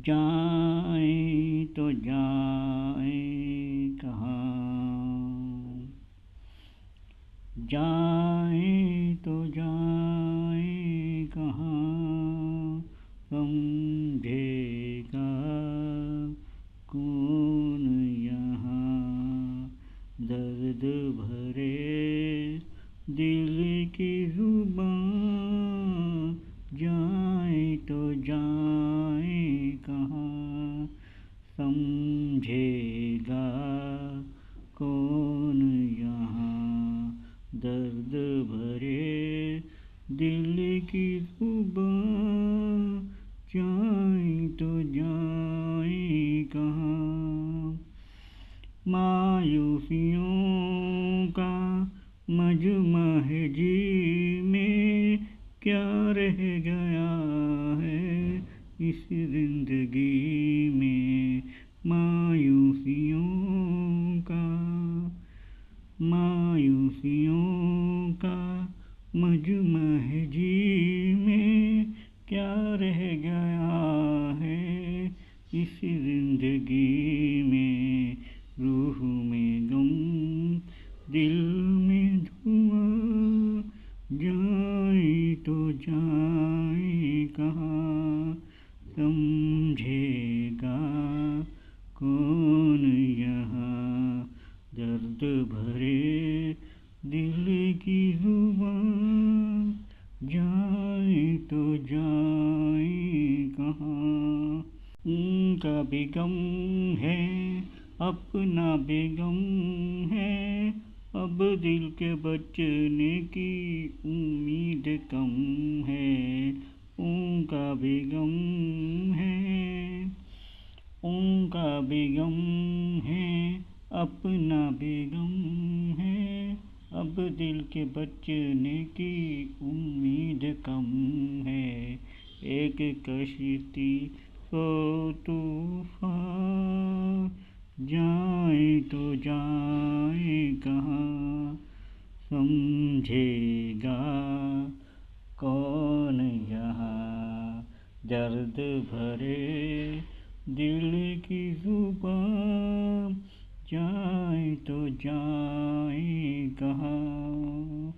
جائیں تو جائیں کہاں، جائیں تو جائیں کہاں، سمجھے گا کون یہاں، درد بھرے دل کی زبان، جائیں تو جائیں کہاں، سمجھے گا کون یہاں، درد بھرے دل کی زبان، جائیں تو جائیں کہاں، مایوسیوں کا مجمع ہے جی میں، کیا رہ گیا ہے اس زندگی میں، مایوسیوں کا مجمع ہے جی میں، کیا رہ گیا ہے اس زندگی میں، روح میں غم دل میں دھواں، جائیں تو جائیں کہاں، سمجھے گا کون یہاں، درد بھرے دل کی زبان، جائیں تو جائیں کہاں، ان کا بھی غم ہے اپنا بھی غم ہے، اب دل کے بچنے کی امید کم ہے، ان کا بھی غم ہے، ان کا بھی غم ہے اپنا بھی غم ہے، اب دل کے بچنے کی امید کم ہے، ایک کشتی سو طوفان، جائیں تو جائیں کہاں، سمجھے گا کون یہاں، درد بھرے دل کی زبان، جائیں تو جائیں کہاں۔